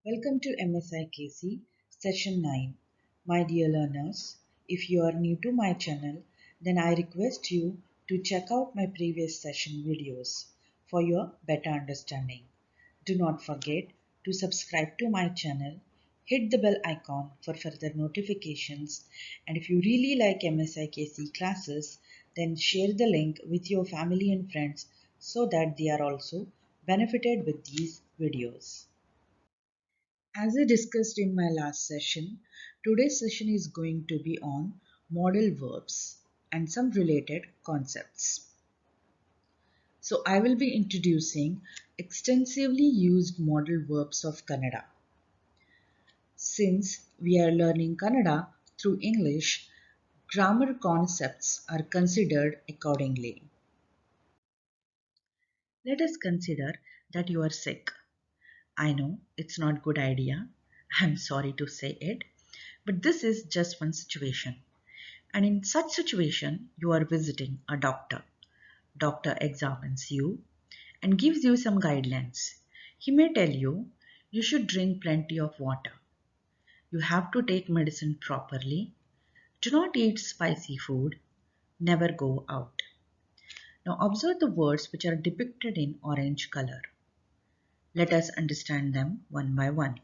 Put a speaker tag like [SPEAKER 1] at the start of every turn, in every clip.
[SPEAKER 1] Welcome to MSIKC Session 9. My dear learners, if you are new to my channel, then I request you to check out my previous session videos for your better understanding. Do not forget to subscribe to my channel, hit the bell icon for further notifications, and if you really like MSIKC classes, then share the link with your family and friends so that they are also benefited with these videos. As I discussed in my last session, today's session is going to be on modal verbs and some related concepts. So I will be introducing extensively used modal verbs of Kannada. Since we are learning Kannada through English, grammar concepts are considered accordingly. Let us consider that you are sick. I know it's not a good idea. I'm sorry to say it, but this is just one situation. And in such situation, you are visiting a doctor. Doctor examines you and gives you some guidelines. He may tell you you should drink plenty of water. You have to take medicine properly. Do not eat spicy food. Never go out. Now observe the words which are depicted in orange color. Let us understand them one by one.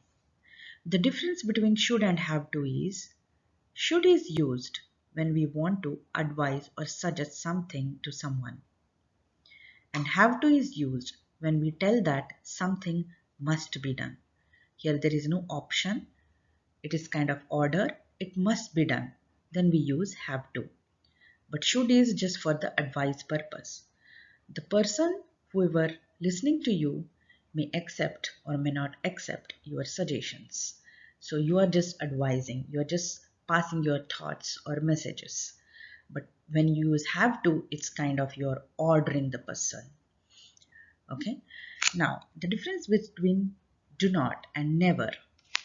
[SPEAKER 1] The difference between should and have to is should is used when we want to advise or suggest something to someone, and have to is used when we tell that something must be done. Here there is no option, it is kind of order, it must be done. Then we use have to. But should is just for the advice purpose. The person, whoever listening to you, may accept or may not accept your suggestions. So you are just advising, you are just passing your thoughts or messages. But when you use have to, it's kind of you're ordering the person. Okay. Now, the difference between do not and never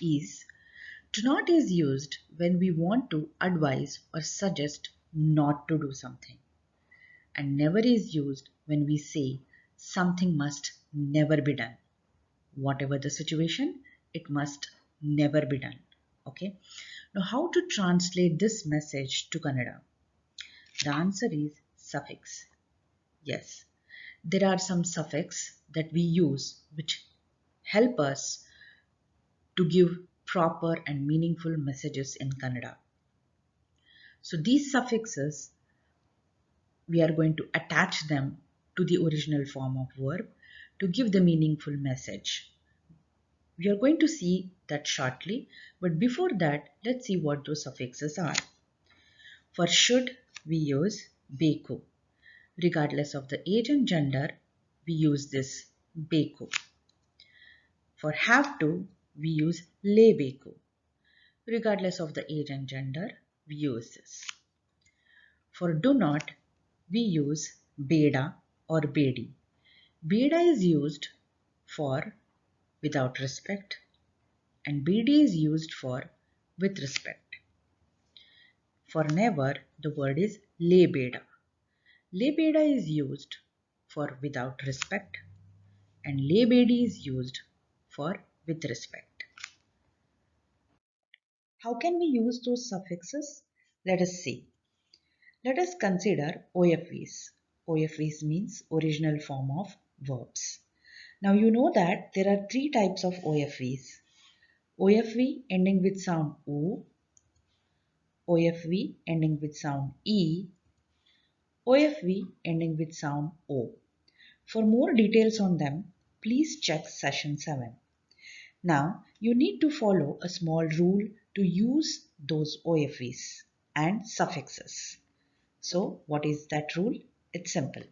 [SPEAKER 1] is do not is used when we want to advise or suggest not to do something, and never is used when we say something must never be done. Whatever the situation, it must never be done. Okay. Now, how to translate this message to Kannada? The answer is suffix. Yes, there are some suffix that we use which help us to give proper and meaningful messages in Kannada. So these suffixes, we are going to attach them to the original form of verb to give the meaningful message. We are going to see that shortly, but before that, let's see what those suffixes are. For should, we use beku. Regardless of the age and gender, we use this beku. For have to, we use lebeku. Regardless of the age and gender, we use this. For do not, we use beda or bedi. Beda is used for without respect and bedi is used for with respect. For never, the word is lebeda. Lebeda is used for without respect and lebedi is used for with respect. How can we use those suffixes? Let us see. Let us consider OFVs. OFVs means original form of verbs. Now you know that there are three types of OFVs. OFV ending with sound O, OFV ending with sound E, OFV ending with sound O. For more details on them, please check session 7. Now you need to follow a small rule to use those OFVs and suffixes. So what is that rule? It's simple.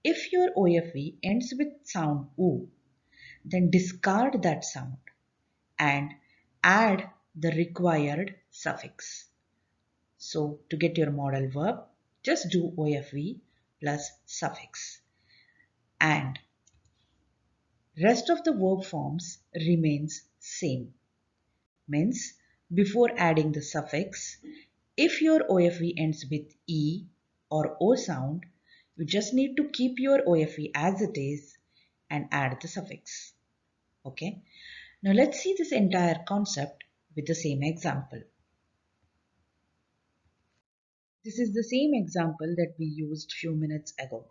[SPEAKER 1] If your OFV ends with sound O, then discard that sound and add the required suffix. So to get your modal verb, just do OFV plus suffix. And rest of the verb forms remains same. Means before adding the suffix, if your OFV ends with E or O sound, you just need to keep your OFV as it is and add the suffix. Okay. Now let's see this entire concept with the same example. This is the same example that we used few minutes ago.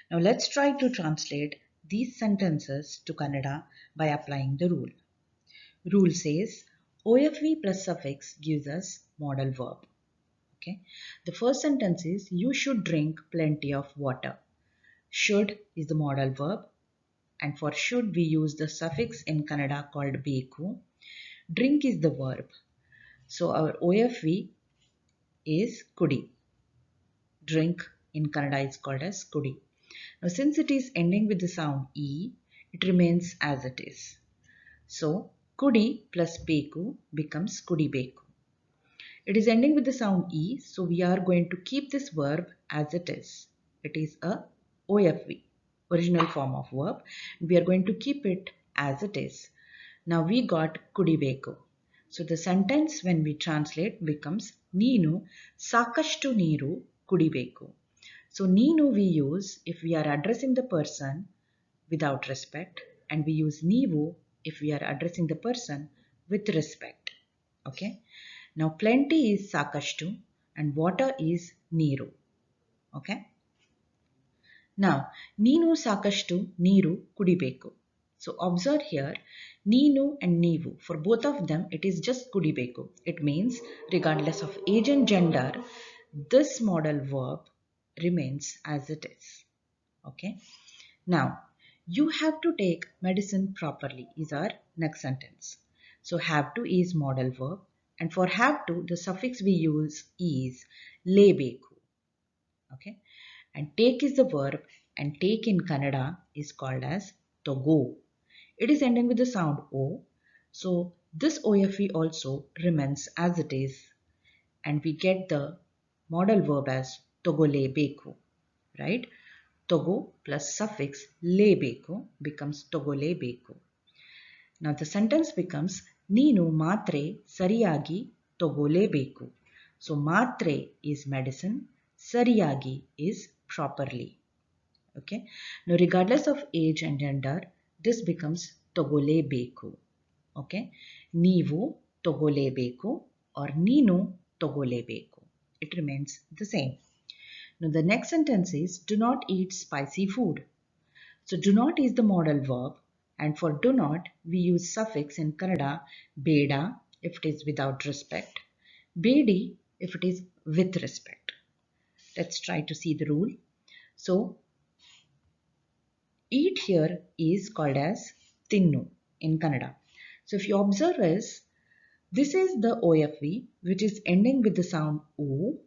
[SPEAKER 1] Now let's try to translate these sentences to Kannada by applying the rule. Rule says OFV plus suffix gives us modal verb. Okay. The first sentence is you should drink plenty of water. Should is the modal verb, and for should we use the suffix in Kannada called beku. Drink is the verb. So our OFV is kudi. Drink in Kannada is called as kudi. Now since it is ending with the sound E, it remains as it is. So kudi plus beku becomes kudi beku. It is ending with the sound E, so we are going to keep this verb as it is. It is a OFV, original form of verb. We are going to keep it as it is. Now we got kudibeku. So the sentence when we translate becomes Neenu sakashtu neeru kudibeku. So Neenu we use if we are addressing the person without respect, and we use Neevu if we are addressing the person with respect. Okay. Now plenty is sakashtu and water is neeru. Okay. Now Neenu sakashtu neeru kudibeku. So observe here Neenu and Neevu. For both of them it is just kudibeku. It means regardless of age and gender, this modal verb remains as it is. Okay. Now you have to take medicine properly is our next sentence. So have to is modal verb, and for have to the suffix we use is lebeku. Okay, and take is the verb, and take in Kannada is called as togo. It is ending with the sound o, so this OFE also remains as it is, and we get the modal verb as togolebeku, right? Togo plus suffix lebeku becomes togolebeku. Now the sentence becomes Neenu matre sariyagi togolebeku. So matre is medicine, sariyagi is properly. Okay. Now regardless of age and gender, this becomes togolebeku. Okay. Neevu togolebeku or Neenu togolebeku. It remains the same. Now the next sentence is do not eat spicy food. So do not is the modal verb, and for do not we use suffix in Kannada beda if it is without respect, bedi if it is with respect. Let's try to see the rule. So eat here is called as tinnu in Kannada. So if you observe this is the OFV which is ending with the sound oo.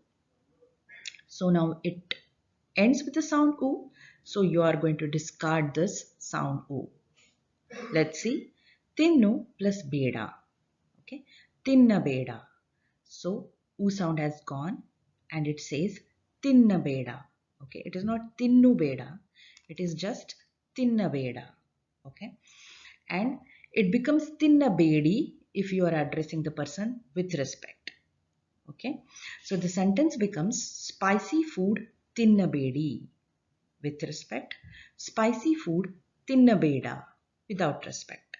[SPEAKER 1] So now it ends with the sound oo. So you are going to discard this sound oo. Let's see. Tinnu plus beda. Okay. Tinna beda. So oo sound has gone and it says tinna beda. Okay. It is not tinnu beda. It is just tinna beda. Okay. And it becomes tinna bedi if you are addressing the person with respect. Okay. So the sentence becomes spicy food tinna bedi with respect. Spicy food tinna beda without respect.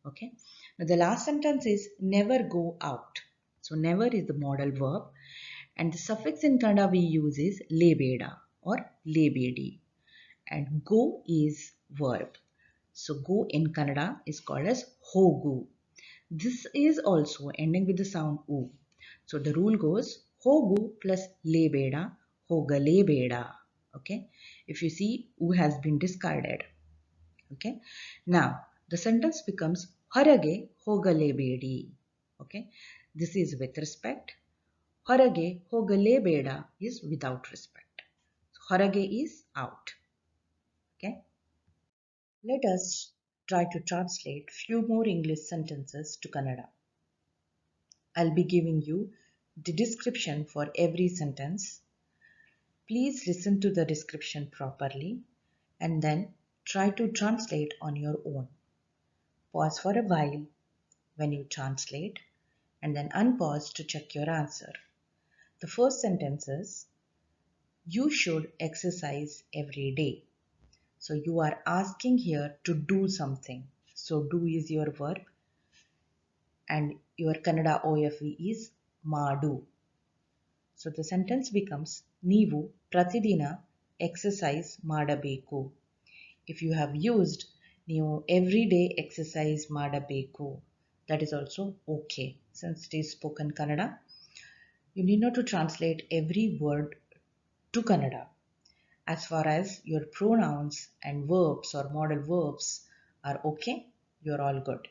[SPEAKER 1] Okay. Now the last sentence is never go out. So never is the modal verb, and the suffix in Kannada we use is lebeda or lebedi, and go is verb. So go in Kannada is called as hogu. This is also ending with the sound u. So the rule goes hogu plus lebeda hogalebeda. Okay. If you see u has been discarded. Okay. Now the sentence becomes Harage hogalebedi. Okay. This is with respect. Harage hogalebeda is without respect. So, Harage is out. Okay. Let us try to translate few more English sentences to Kannada. I'll be giving you the description for every sentence. Please listen to the description properly and then try to translate on your own. Pause for a while when you translate and then unpause to check your answer. The first sentence is you should exercise every day. So you are asking here to do something. So do is your verb and your Kannada OFE is madu. So the sentence becomes ನೀವು ಪ್ರತಿದಿನ exercise ಮಾಡಬೇಕು. If you have used ನೀವು everyday exercise ಮಾಡಬೇಕು, that is also okay. Since it is spoken Kannada, you need not to translate every word to Kannada. As far as your pronouns and verbs or modal verbs are okay, you're all good.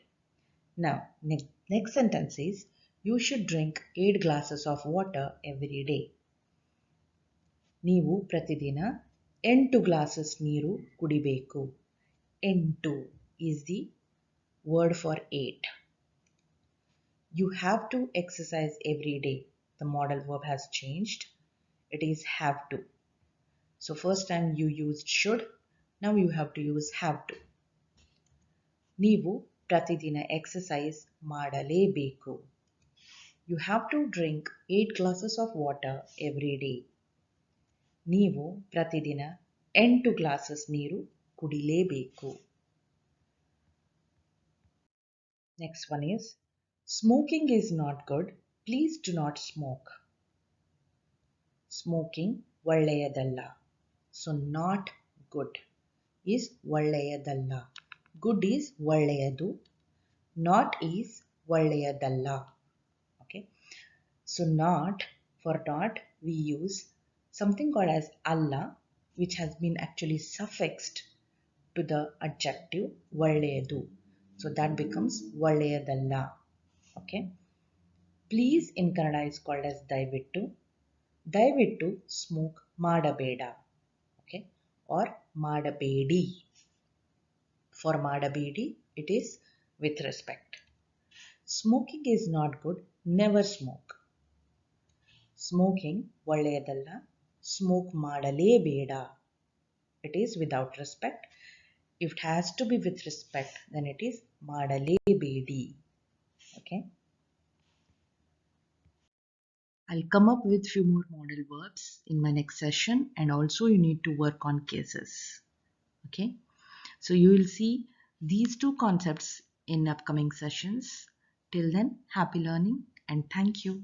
[SPEAKER 1] Now, next sentence is you should drink 8 glasses of water every day. ನೀವು ಪ್ರತಿದಿನ 8 glasses ನೀರು ಕುಡಿಬೇಕು. 8 is the word for 8. You have to exercise every day. The modal verb has changed. It is have to. So first time you used should. Now you have to use have to. ನೀವು ಪ್ರತಿದಿನ exercise ಮಾಡಲೇಬೇಕು. You have to drink 8 glasses of water every day. ನೀವು ಪ್ರತಿದಿನ 8 glasses ನೀರು ಕುಡಿಲೇಬೇಕು. Next one is smoking is not good. Please do not smoke. Smoking ಒಳ್ಳೆಯದಲ್ಲ. So not good is ಒಳ್ಳೆಯದಲ್ಲ. Good is ಒಳ್ಳೆಯದು. Not is ಒಳ್ಳೆಯದಲ್ಲ. Okay. So not, for not we use something called as alla, which has been actually suffixed to the adjective ಒಳ್ಳೆಯದು. So that becomes ಒಳ್ಳೆಯದಲ್ಲ. Okay. Please in Kannada is called as ದಯವಿಟ್ಟು. ದಯವಿಟ್ಟು smoke ಮಾಡಬೇಡ. Okay. Or ಮಾಡಬೇಡಿ. For ಮಾಡಬೇಡಿ, it is with respect. Smoking is not good. Never smoke. Smoking ಒಳ್ಳೆಯದಲ್ಲ. Smoke ಮಾಡಲೇಬೇಡ. It is without respect. If it has to be with respect, then it is ಮಾಡಲೇಬೇಡಿ. Okay. I'll come up with few more modal verbs in my next session, and also you need to work on cases. Okay. So you will see these two concepts in upcoming sessions. Till then, happy learning and thank you.